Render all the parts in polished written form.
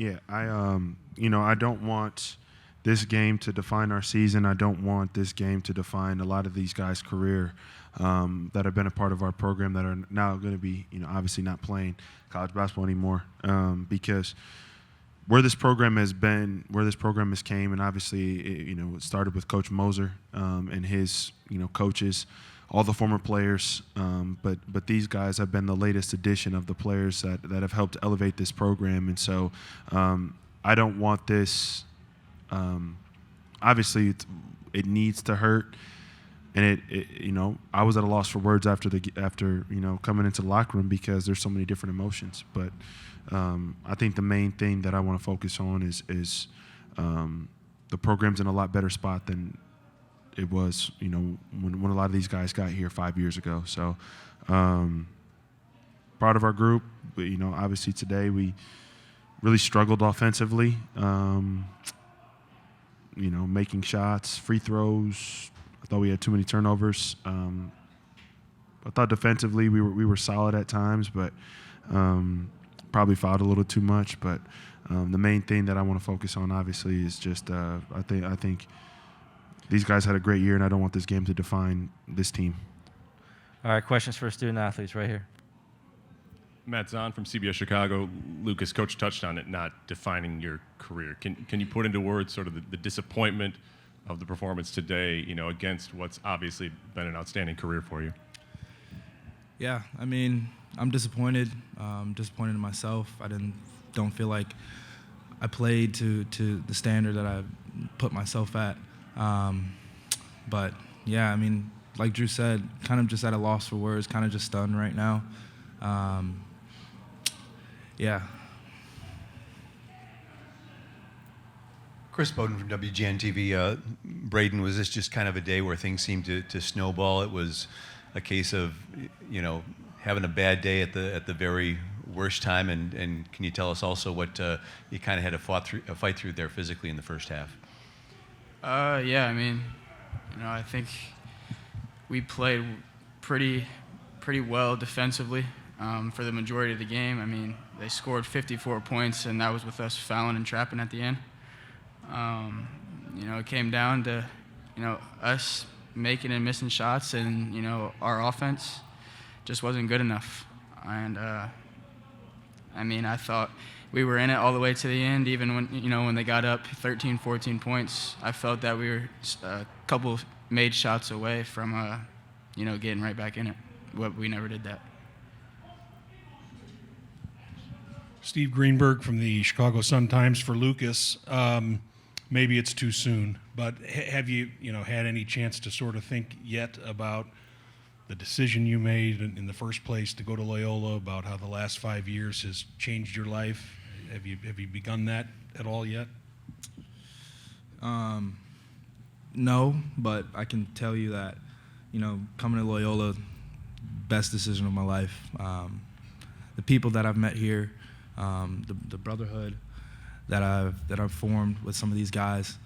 Yeah, I don't want this game to define our season. I don't want this game to define a lot of these guys' career that have been a part of our program that are now going to be, obviously not playing college basketball anymore because where this program has been, where this program has came, and obviously, it started with Coach Moser and his, coaches, all the former players, but these guys have been the latest addition of the players that have helped elevate this program, and so I don't want this. Obviously, it needs to hurt, and I was at a loss for words after coming into the locker room because there's so many different emotions. But I think the main thing that I want to focus on is the program's in a lot better spot than it was, when a lot of these guys got here 5 years ago. So proud of our group. But, obviously today we really struggled offensively. Making shots, free throws. I thought we had too many turnovers. I thought defensively we were solid at times, but probably fouled a little too much. But the main thing that I want to focus on, obviously, is just I think these guys had a great year, and I don't want this game to define this team. All right, questions for student athletes right here. Matt Zahn from CBS Chicago. Lucas, Coach touched on it, not defining your career. Can you put into words sort of the disappointment of the performance today, against what's obviously been an outstanding career for you? Yeah, I mean, I'm disappointed. Disappointed in myself. Don't feel like I played to the standard that I put myself at. But yeah, I mean, like Drew said, kind of just at a loss for words, kind of just stunned right now. Yeah. Chris Bowden from WGN-TV. Braden, was this just kind of a day where things seemed to snowball? It was a case of, having a bad day at the very worst time, and can you tell us also what you kind of had a fight through there physically in the first half? Yeah, I mean, I think we played pretty well defensively for the majority of the game. I mean, they scored 54 points, and that was with us fouling and trapping at the end. It came down to, us making and missing shots, and, our offense just wasn't good enough. And, I thought we were in it all the way to the end, even when they got up 13, 14 points. I felt that we were a couple made shots away from, getting right back in it. But we never did that. Steve Greenberg from the Chicago Sun-Times for Lucas. Maybe it's too soon, but have you had any chance to sort of think yet about the decision you made in the first place to go to Loyola, about how the last 5 years has changed your life? Have you begun that at all yet? No, but I can tell you that, coming to Loyola, best decision of my life. The people that I've met here, the brotherhood that I've formed with some of these guys,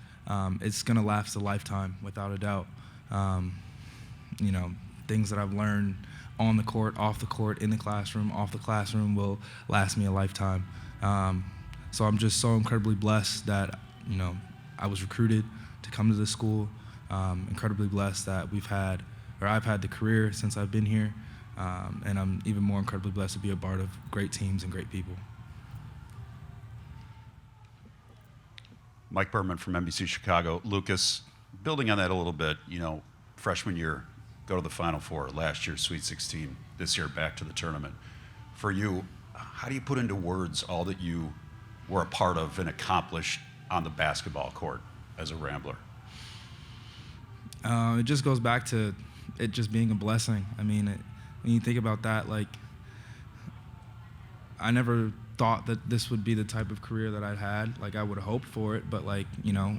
it's gonna last a lifetime without a doubt. Things that I've learned on the court, off the court, in the classroom, off the classroom will last me a lifetime. So I'm just so incredibly blessed that I was recruited to come to this school. Incredibly blessed that I've had the career since I've been here, and I'm even more incredibly blessed to be a part of great teams and great people. Mike Berman from NBC Chicago. Lucas, building on that a little bit, freshman year, go to the Final Four, last year Sweet 16, this year back to the tournament. For you, how do you put into words all that you were a part of and accomplished on the basketball court as a Rambler? It just goes back to it just being a blessing. I mean, when you think about that, I never thought that this would be the type of career that I'd had. I would have hoped for it, but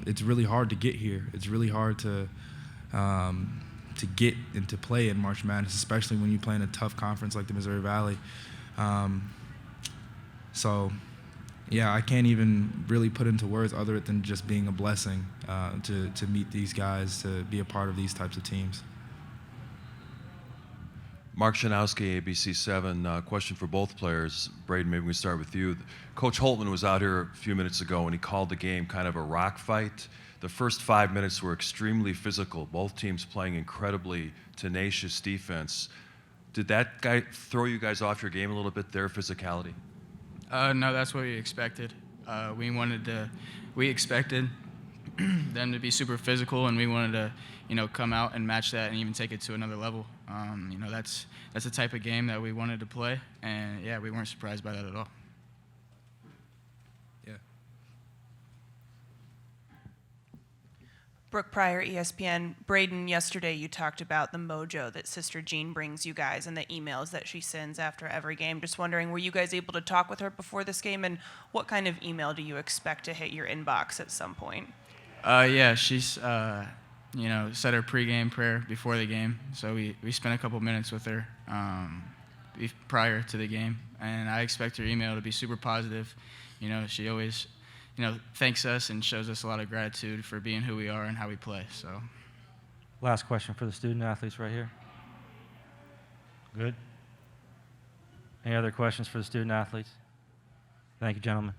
it's really hard to get here. It's really hard to get and to play in March Madness, especially when you play in a tough conference like the Missouri Valley. So, yeah, I can't even really put into words other than just being a blessing to meet these guys, to be a part of these types of teams. Mark Shanowski, ABC7. Question for both players. Braden, maybe we start with you. Coach Holtman was out here a few minutes ago and he called the game kind of a rock fight. The first 5 minutes were extremely physical, both teams playing incredibly tenacious defense. Did that guy throw you guys off your game a little bit, their physicality? No, that's what we expected. We expected them to be super physical, and we wanted to, come out and match that and even take it to another level. That's the type of game that we wanted to play, and yeah, we weren't surprised by that at all. Yeah. Brooke Pryor, ESPN. Braden, yesterday you talked about the mojo that Sister Jean brings you guys and the emails that she sends after every game. Just wondering, were you guys able to talk with her before this game, and what kind of email do you expect to hit your inbox at some point? Yeah, she's, said her pregame prayer before the game, so we spent a couple minutes with her prior to the game, and I expect her email to be super positive. She always thanks us and shows us a lot of gratitude for being who we are and how we play. So, Last question for the student athletes right here. Good. Any other questions for the student athletes? Thank you, gentlemen.